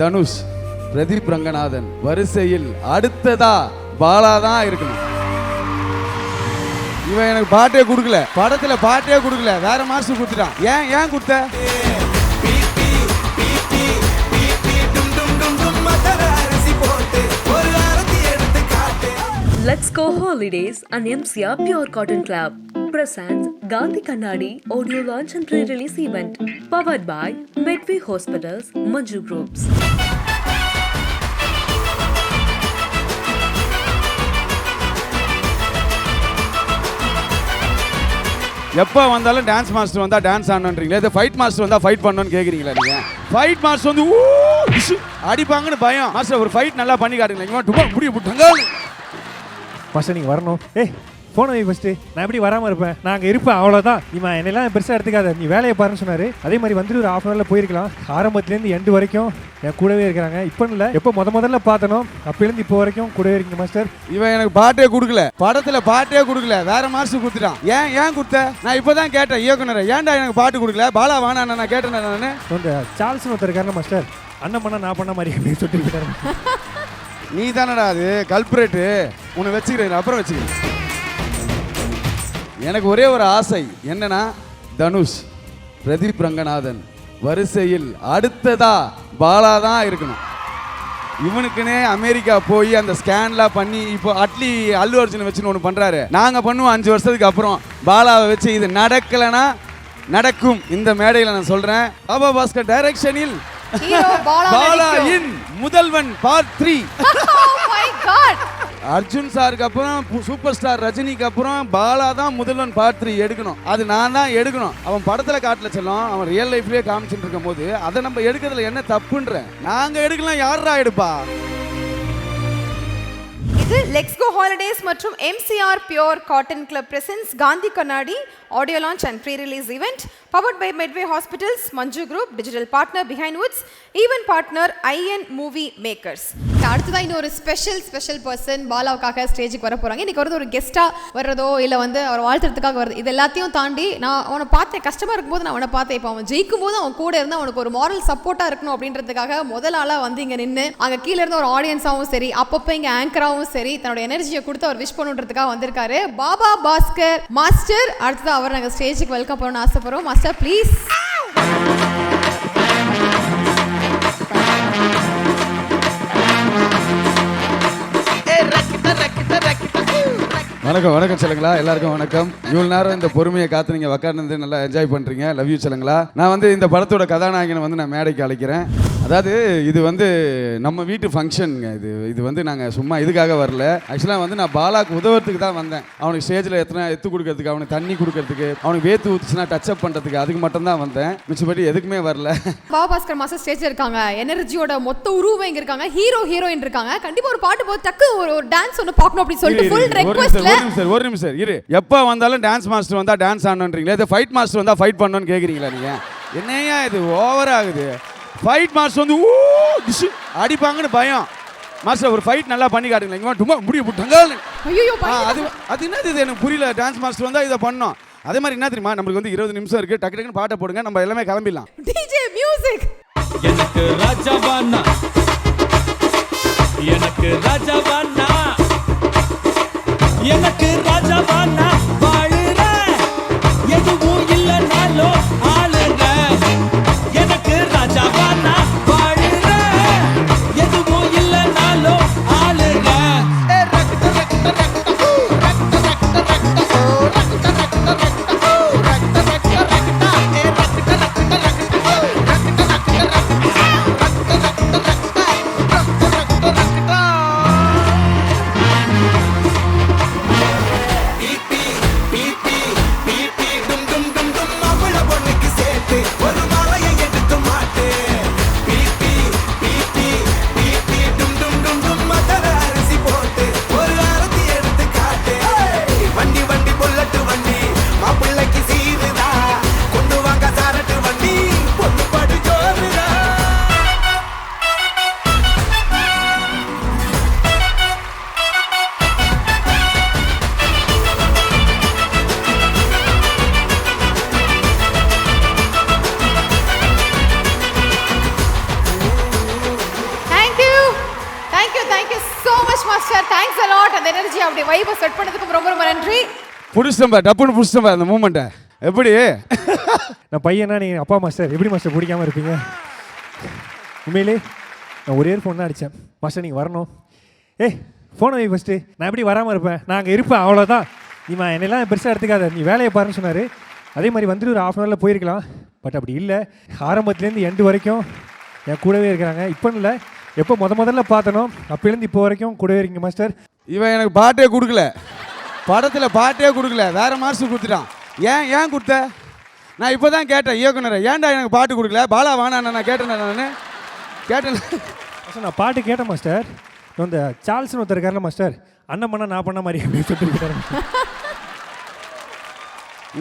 தனுஷ், பிரதீப் ரங்கநாதன் வரிசையில் அடுத்ததா பாலா தான் இருக்கணும். இவன் எனக்கு பாட்டே கொடுக்கல, படத்துல பாட்டே கொடுக்கல, வேற மாஸ்டர் கொடுத்துட்டான். ஏன் கொடுத்த? Let's Go Holidays and MCR Pure Cotton Club presents Gandhi Kannadi audio launch and pre-release event powered by Medway Hospitals, Manju Groups. எப்போ வந்தாலும் டான்ஸ் மாஸ்டர் வந்தா டான்ஸ் ஆடணுன்றீங்களே, இது ஃபைட் மாஸ்டர் வந்தா ஃபைட் பண்ணணும்னு கேக்குறீங்களா நீங்க? ஃபைட் மாஸ்டர் வந்து அடிப்பாங்கன்னு பயம். மாஸ்டர் ஒரு ஃபைட் நல்லா பண்ணி காட்டுங்களேன். டுபா முடிய போட்டாங்க. மாஸ்டர் நீங்கள் வரணும். ஃபோனை வை ஃபஸ்ட்டு. நான் எப்படி வராமல் இருப்பேன்? நான் அங்கே இருப்பேன், அவ்வளோதான். இவன் என்னெல்லாம் பெருசாக எடுத்துக்காத, நீ வேலையை பாருன்னு சொன்னார். அதே மாதிரி வந்துட்டு ஒரு ½ ஹவரில் போயிருக்கலாம். ஆரம்பத்துலேருந்து எண்டு வரைக்கும் என் கூடவே இருக்கிறாங்க. இப்போ இல்லை, எப்போ முதல்ல பார்த்தனோ அப்போலேருந்து இப்போ வரைக்கும் கூடவே இருக்கீங்க மாஸ்டர். இவன் எனக்கு பாட்டே கொடுக்கல, படத்தில் பாட்டே கொடுக்கல, வேற மாஸ்டர் கொடுத்துட்டான். ஏன் கொடுத்த? நான் இப்போ தான் கேட்டேன் இயக்குனரை, ஏன்டா எனக்கு பாட்டு கொடுக்கல? பாலா வானா நான் கேட்டேன். நான் இந்த சார்ல்ஸ்னு ஒருத்தர் இருக்காரு மாஸ்டர், அண்ணன் பண்ணால் நான் பண்ண மாதிரி அப்படின்னு சொல்லிட்டு இருக்காரு. நீ தானடா அது கல்பரேட்டு, உன்னை வச்சுக்கிறேன், அப்புறம் வச்சுக்கிறேன். எனக்கு ஒரே ஒரு ஆசை என்னன்னா, தனுஷ், பிரதீப் ரங்கநாதன் வரிசையில் அடுத்ததா பாலா தான் இருக்கணும். இவனுக்குன்னே அமெரிக்கா போய் அந்த ஸ்கேன்லாம் பண்ணி இப்போ அல்லு அர்ஜுனை வச்சுன்னு ஒன்று பண்ணுறாரு. நாங்கள் பண்ணுவோம் 5 வருஷத்துக்கு அப்புறம். பாலாவை வச்சு இது நடக்கலைன்னா நடக்கும். இந்த மேடையில் நான் சொல்கிறேன், பாபா பாஸ்கர் டைரக்ஷனில் பாலாவின் முதல்வன் பார்ட் 3. அர்ஜுன் சாருக்கு அப்புறம் சூப்பர் ஸ்டார் ரஜினிக்கு அப்புறம் பாலா தான் முதல்வன் பார்ட் 3 எடுக்கணும். அது நான் தான் எடுக்கணும். அவன் படத்துல காட்டல செல்லும், அவன் ரியல் லைஃப்லயே காமிச்சுட்டு இருக்கும் போது அதை நம்ம எடுக்கிறதுல என்ன தப்புன்ற? நாங்க எடுக்கலாம், யாரா எடுப்பா? இது லெட்ஸ் கோ ஹாலிடேஸ் மற்றும் MCR Pure Cotton Club presents Gandhi Kannadi audio launch and pre-release event powered by Medway Hospitals, Manju Group, digital partner Behind Woods, event partner IN Movie Makers. அடுத்ததான் இன்னொரு ஸ்பெஷல் பர்சன் பாலாவுக்காக ஸ்டேஜுக்கு வர போகிறாங்க. இன்றைக்கி ஒரு கெஸ்ட்டாக வர்றதோ இல்லை வந்து அவர் வாழ்த்துறதுக்காக வருது, இது எல்லாத்தையும் தாண்டி நான் அவனை பார்த்தேன், கஷ்டமாக இருக்கும்போது நான் அவனை பார்த்தேன். இப்போ அவன் ஜெயிக்கும் போது அவன் கூட இருந்து அவனுக்கு ஒரு மாரல் சப்போர்ட்டாக இருக்கணும் அப்படின்றதுக்காக முதல் ஆளாக வந்து இங்கே நின்று அங்கே கீழே இருந்து ஒரு ஆடியன்ஸாகவும் சரி, அப்பப்போ இங்கே ஆங்கராகவும் சரி, தன்னோட எனர்ஜியை கொடுத்து அவர் விஷ் பண்ணுன்றதுக்காக வந்திருக்காரு பாபா பாஸ்கர் மாஸ்டர். அடுத்ததான் அவர் நாங்கள் ஸ்டேஜுக்கு வெல்கம் பண்ணணும்னு ஆசைப்படுறோம். Master please. வணக்கம் செல்லுங்களா, எல்லாருக்கும் வணக்கம். இவ்வளோ நேரம் இந்த பொறுமையை காத்து நீங்கள் உட்கார்ந்து நல்லா என்ஜாய் பண்ணுறீங்க. லவ் யூ செல்லுங்களா. நான் வந்து இந்த படத்தோட கதாநாயகனை வந்து நான் மேடைக்கு அழைக்கிறேன். அதாவது இது வந்து நம்ம வீட்டு ஃபங்க்ஷனுங்க. இது வந்து நாங்கள் சும்மா இதுக்காக வரல. ஆக்சுவலாக வந்து நான் பாலாக்கு உதவுறதுக்கு தான் வந்தேன். அவனுக்கு ஸ்டேஜில் எத்து கொடுக்கறதுக்கு, அவனுக்கு தண்ணி கொடுக்கறதுக்கு, அவனுக்கு வேத்து ஊற்றுச்சுன்னா டச்சப் பண்ணுறதுக்கு, அதுக்கு மட்டும் தான் வந்தேன். மிச்சப்படி எதுக்குமே வரல. பாபா பாஸ்கர் மாஸ்டர் ஸ்டேஜில் இருக்காங்க, எனர்ஜியோட மொத்த உருவம் இங்கே இருக்காங்க, ஹீரோயின் இருக்காங்க. கண்டிப்பாக ஒரு பாட்டு போது டக்கு ஒரு டான்ஸ் ஒன்று பார்க்கணும் அப்படின்னு சொல்லிட்டு ஃபுல் ரெக்வெஸ்ட்ல ஒரு நிமிஷம் இரு. எப்போ வந்தாலும் டான்ஸ் மாஸ்டர் வந்தா டான்ஸ் ஆடணுன்றீங்களே, இது ஃபைட் மாஸ்டர் வந்தா ஃபைட் பண்ணணும்னு கேட்குறீங்களா நீங்க? என்னையா இது ஓவர் ஆகுது? ஃபைட் மாஸ்டர் வந்து அடிப்பாங்கன்னு பயம். மாஸ்டர் ஒரு ஃபைட் நல்லா பண்ணி காட்டுங்களேன். டுபா முடிய போட்டாங்க. அது என்னது? இது எனக்கு புரியல. டான்ஸ் மாஸ்டர் வந்தா இதை பண்ணோம். அதே மாதிரி என்ன தெரியுமா, நம்மளுக்கு வந்து 20 நிமிஷம் இருக்கு. டக்கு டக்குன்னு பாட்டை போடுங்க, நம்ம எல்லாமே கிளம்பிடலாம். DJ music. எனக்கு ராஜாவானா, எனக்கு ராஜாவானா, எனக்கு ராஜாவானா, வாழுற எதுவும் இல்லைனாலும் ஆளுற. எனக்கு ராஜாவானா, வாழுற எதுவும் இல்லைனாலும் ஆளுற. Much master. Thanks a lot. அந்த எனர்ஜி அப்படி வைபை செட் பண்ணதுக்கு ரொம்ப ரொம்ப நன்றி. புடிச்சிட்டேன் பா, டப்புன்னு புடிச்சிட்டேன் பா அந்த மூமெண்ட்டை. எப்படி நான் பையனா நீங்கள் அப்பா மாஸ்டர் எப்படி மாஸ்டர் பிடிக்காமல் இருப்பீங்க? உண்மையிலே நான் ஒரே ஒரு ஃபோன் தான் அடித்தேன். மாஸ்டர் நீங்கள் வரணும். ஃபோனை வை ஃபஸ்ட்டு. நான் எப்படி வராமல் இருப்பேன்? நான் அங்கே இருப்பேன் அவ்வளோதான். நீமா என்னெல்லாம் பெருசாக எடுத்துக்காத, நீ வேலையை பாருன்னு சொன்னார். அதே மாதிரி வந்துட்டு ஒரு 1/2 ஹவரில் போயிருக்கலாம். பட் அப்படி இல்லை, ஆரம்பத்துலேருந்து எண்டு வரைக்கும் என் கூடவே இருக்கிறாங்க. இப்போ இல்லை, எப்போ முதல்ல பார்த்தனோ அப்போலேருந்து இப்போ வரைக்கும் கூடவே இருக்கீங்க மாஸ்டர். இவன் எனக்கு பாட்டே கொடுக்கல, படத்தில் பாட்டே கொடுக்கல, வேற மாஸ்டர் கொடுத்துட்டான். ஏன் கொடுத்த? நான் இப்போ தான் கேட்டேன் இயக்குனரை, ஏன்டா எனக்கு பாட்டு கொடுக்கல? பாலா வானா நான் கேட்டேன். மாஸ்டர் நான் பாட்டு கேட்டேன் மாஸ்டர். இந்த சார்ல்ஸ்னு ஒருத்தர் இருக்கார்ல மாஸ்டர், அண்ணன் பண்ண நான் பண்ண மாதிரி அப்படின்னு சொல்லிட்டு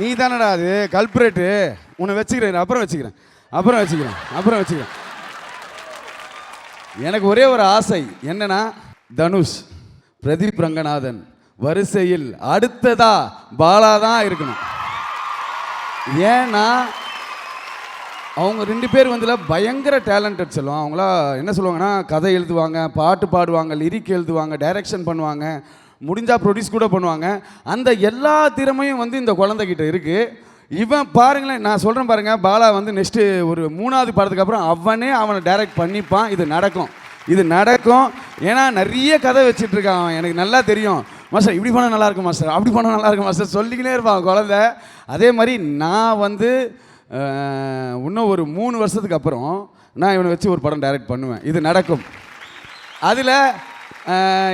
நீ தானடா அது கல்பரேட்டு. உன்னை வச்சுக்கிறேன், அப்புறம் வச்சுக்கிறேன். எனக்கு ஒரே ஒரு ஆசை என்னன்னா, தனுஷ், பிரதீப் ரங்கநாதன் வரிசையில் அடுத்ததா பாலா தான் இருக்கணும். ஏன்னா அவங்க 2 பேர் வந்துல பயங்கர டேலண்டட் சொல்லுவாங்க. அவங்களா என்ன சொல்லுவாங்கன்னா, கதை எழுதுவாங்க, பாட்டு பாடுவாங்க, லிரிக் எழுதுவாங்க, டைரக்ஷன் பண்ணுவாங்க, முடிஞ்சால் ப்ரொடியூஸ் கூட பண்ணுவாங்க. அந்த எல்லா திறமையும் வந்து இந்த குழந்தைகிட்ட இருக்குது. இவன் பாருங்களேன், நான் சொல்கிறேன் பாருங்கள், பாலா வந்து நெக்ஸ்ட்டு ஒரு 3வது படத்துக்கு அப்புறம் அவனை டைரக்ட் பண்ணிப்பான். இது நடக்கும். ஏன்னா நிறைய கதை வச்சிட்ருக்கான் அவன், எனக்கு நல்லா தெரியும். மாஸ்டர் இப்படி பண்ணால் நல்லாயிருக்கும் மாஸ்டர், அப்படி பண்ணால் நல்லாயிருக்கும் மாஸ்டர் சொல்லிக்கினே இருப்பான் குழந்தை. அதே மாதிரி நான் வந்து இன்னும் ஒரு 3 வருஷத்துக்கு அப்புறம் நான் இவனை வச்சு ஒரு படம் டைரக்ட் பண்ணுவேன். இது நடக்கும். அதில்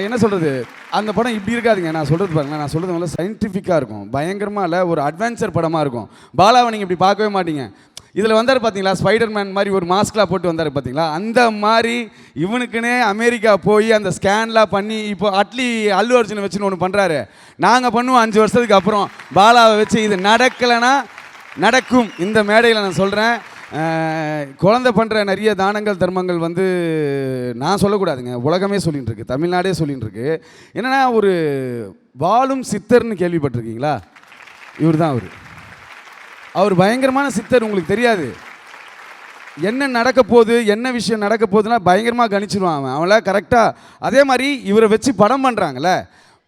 என்ன சொல்கிறது, அந்த படம் இப்படி இருக்காதுங்க. நான் சொல்கிறது பாருங்களேன், நான் சொல்கிறது வந்து சயின்டிஃபிக்காக இருக்கும், பயங்கரமாக இல்லை, ஒரு அட்வென்ச்சர் படமாக இருக்கும். பாலாவை நீங்கள் இப்படி பார்க்கவே மாட்டீங்க. இதில் வந்தார் பார்த்தீங்களா, ஸ்பைடர்மேன் மாதிரி ஒரு மாஸ்க்லாம் போட்டு வந்தார் பார்த்தீங்களா, அந்த மாதிரி இவனுக்குன்னே அமெரிக்கா போய் அந்த ஸ்கேன்லாம் பண்ணி இப்போ அல்லு அர்ஜுனை வச்சுன்னு ஒன்று பண்ணுறாரு. நாங்கள் பண்ணுவோம் 5 வருஷத்துக்கு அப்புறம் பாலாவை வச்சு. இது நடக்கலைன்னா நடக்கும். இந்த மேடையில் நான் சொல்கிறேன், குழந்தை பண்ணுற நிறைய தானங்கள் தர்மங்கள் வந்து நான் சொல்லக்கூடாதுங்க, உலகமே சொல்லிகிட்டு இருக்கு, தமிழ்நாடே சொல்லிகிட்டு இருக்கு. என்னென்னா, ஒரு வாழும் சித்தர்னு கேள்விப்பட்டிருக்கீங்களா? இவர் தான் அவர் பயங்கரமான சித்தர். உங்களுக்கு தெரியாது என்ன நடக்க போகுது, என்ன விஷயம் நடக்க போகுதுன்னா பயங்கரமாக கணிச்சிடுவான் அவங்கள கரெக்டாக. அதே மாதிரி இவரை வச்சு படம் பண்ணுறாங்கல்ல,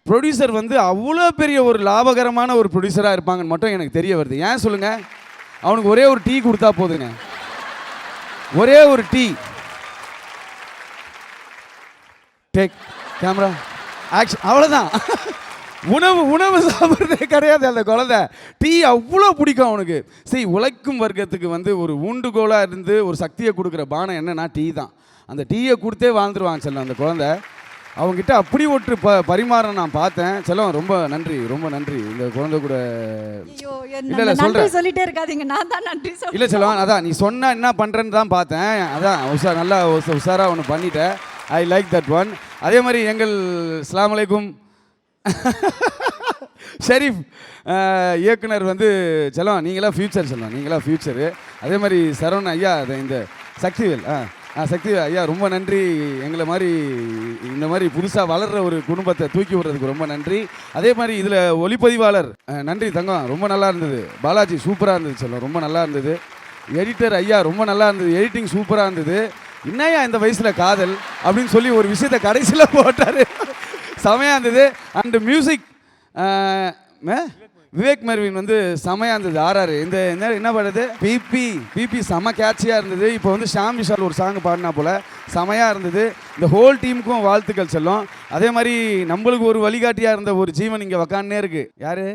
ப்ரொடியூசர் வந்து அவ்வளோ பெரிய ஒரு லாபகரமான ஒரு ப்ரொடியூசராக இருப்பாங்கன்னு மட்டும் எனக்கு தெரிய வருது. ஏன் சொல்லுங்கள்? அவனுக்கு ஒரே ஒரு டீ கொடுத்தா போதுங்க, ஒரே ஒரு டீ. டேக் கேமரா ஆக்ஷன், அவ்வளோதான். உணவு சாப்பிட்றதே கிடையாது அந்த குழந்தை. டீ அவ்வளோ பிடிக்கும் அவனுக்கு. சரி, உழைக்கும் வர்க்கத்துக்கு வந்து ஒரு ஊண்டுகோலாக இருந்து ஒரு சக்தியை கொடுக்குற பானம் என்னன்னா டீ தான். அந்த டீயை கொடுத்தே வாழ்ந்துருவாங்க செல்லம் அந்த குழந்தை. அவங்ககிட்ட அப்படி ஒற்று பரிமாற நான் பார்த்தேன். செல்லம் ரொம்ப நன்றி இந்த குழந்தை கூட. இல்லை சொல்கிறேன், சொல்லிட்டே இருக்காதீங்க, நான் தான் நன்றி சொல்றேன். இல்லை செல்லம், அதான் நீ சொன்ன என்ன பண்ணுறேன்னு தான் பார்த்தேன். அதான் நல்லா உஷாராக ஒன்று பண்ணிட்டேன். I like that one. அதே மாதிரி எங்கள் அஸ்ஸலாமு அலைக்கும் ஷெரீஃப் இயக்குனர் வந்து செல்லம், நீங்களாம் ஃப்யூச்சரு. அதே மாதிரி சரவணன் ஐயா, இந்த சக்திவேல் சக்திவேல் ஐயா ரொம்ப நன்றி. எங்களை மாதிரி இந்த மாதிரி புதுசாக வளர்கிற ஒரு குடும்பத்தை தூக்கி விடுறதுக்கு ரொம்ப நன்றி. அதே மாதிரி இதில் ஒளிப்பதிவாளர் நன்றி தங்கம், ரொம்ப நல்லா இருந்தது. பாலாஜி சூப்பராக இருந்தது செல்லம், ரொம்ப நல்லா இருந்தது. எடிட்டர் ஐயா ரொம்ப நல்லா இருந்தது, எடிட்டிங் சூப்பராக இருந்தது. என்னையா இந்த வயசில் காதல் அப்படின்னு சொல்லி ஒரு விஷயத்தை கடைசியில் போட்டார், செமையாக இருந்தது. அண்டு மியூசிக் விவேக் மெர்வின் வந்து செமையாக இருந்தது. ஆர்ஆர் இந்த என்ன பாடுறது, பிபி செம கேட்சியாக இருந்தது. இப்போ வந்து ஷாம் விஷால் ஒரு சாங் பாடினா போல் செமையாக இருந்தது. இந்த ஹோல் டீமுக்கும் வாழ்த்துக்கள் செல்லும். அதே மாதிரி நம்மளுக்கு ஒரு வழிகாட்டியாக இருந்த ஒரு ஜீவன் இங்கே உக்கான்னே இருக்கு. யாரு?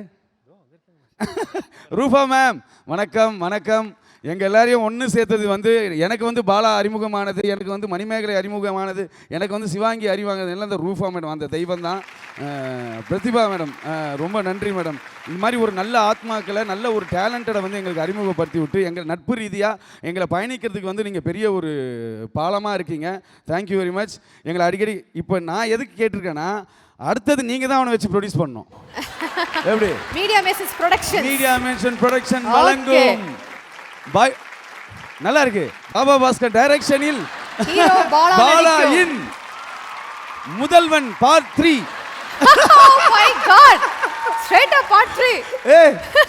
ரூபா மேம், வணக்கம். எங்கள் எல்லாரையும் ஒன்று சேர்த்தது வந்து, எனக்கு வந்து பாலா அறிமுகமானது, எனக்கு வந்து மணிமேகலை அறிமுகமானது, எனக்கு வந்து சிவாங்கி அறிவானது எல்லாம் இந்த ரூபா மேடம், அந்த தெய்வம் தான். பிரதிபா மேடம் ரொம்ப நன்றி மேடம். இந்த மாதிரி ஒரு நல்ல ஆத்மாக்களை, நல்ல ஒரு டேலண்டடை வந்து எங்களுக்கு அறிமுகப்படுத்தி விட்டு எங்கள் நட்பு ரீதியாக எங்களை பயணிக்கிறதுக்கு வந்து நீங்கள் பெரிய ஒரு பாலமாக இருக்கீங்க. Thank you very much. எங்களை அடிக்கடி இப்போ நான் எதுக்கு கேட்டிருக்கேன்னா, அடுத்தது நீங்கள் தான் அவனை வச்சு ப்ரொடியூஸ் பண்ணணும். எப்படி? மீடியா மென்ஷன் ப்ரொடக்ஷன் வழங்கும் நல்லா இருக்கு. பாபா பாஸ்கர் டைரக்ஷனில் பாலாவின் முதல்வன் part 3. Oh my god, straight up part 3.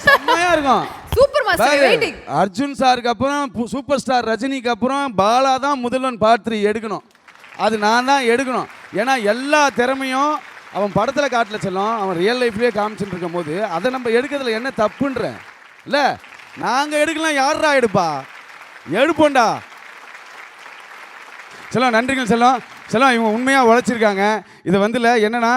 செம்மையா இருக்கும். Super master, waiting. அர்ஜுன் சாருக்கு அப்புறம் சூப்பர் ஸ்டார் ரஜினிக்கு அப்புறம் பாலா தான் முதல்வன் பார்ட் 3 எடுக்கணும். அது நான் தான் எடுக்கணும். ஏன்னா எல்லா திறமையும் அவன் படத்தில் காட்டல செல்லம், அவன் ரியல் லைஃப்லேயே காமிச்சுட்டு இருக்கும் போது அதை நம்ம எடுக்கிறதுல என்ன தப்புன்றேன் இல்லை. நாங்கள் எடுக்கலாம், யாரா எடுப்பா? எடுப்போண்டா. செல்லம் நன்றிகள் செல்லம். செல்லம் இவங்க உண்மையாக உழைச்சிருக்காங்க. இதை வந்துல என்னன்னா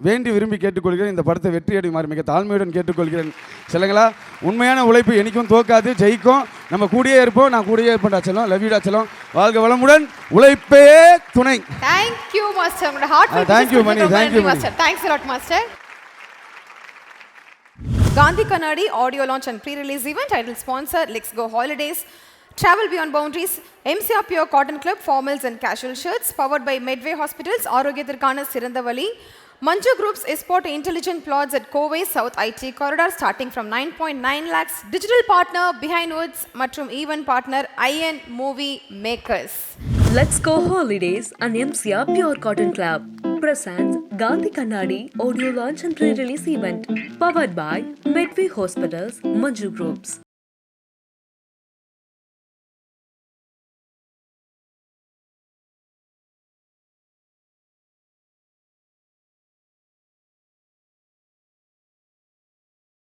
வேண்டி விரும்பி கேட்டுக்கொள்கிறேன், இந்த படத்தை வெற்றி அடையுமாறு மிக தாழ்மையுடன் கேட்டுக்கொள்கிறேன். செல்லுங்களா, உண்மையான உழைப்பு என்றைக்கும் தோக்காது, ஜெயிக்கும். நம்ம கூடயே இருப்போம், நான் கூடயே இருப்பேன்டா செல்லம். லவ் யூடா செல்லம். வாழ்க வளமுடன், உழைப்பே துணை. Thank you master. உங்களோட heart thank you Mani, thank you master. Thanks a lot master. Gandhi Kannadi audio launch and pre-release event titled sponsor Let's Go Holidays. Travel Beyond Boundaries, MCR Pure Cotton Club, formals and casual shirts, powered by Medway Hospitals, Arogyatharkana Sirandavali, Manju Group's Esport Intelligent Plots at Kovai South IT Corridor starting from 9.9 lakhs, digital partner Behind Woods, மற்றும் event partner IN Movie Makers. Let's Go Holidays and MCR Pure Cotton Club presents Gandhi Kannadi audio launch and pre-release event powered by Medway Hospitals, Manju Groups.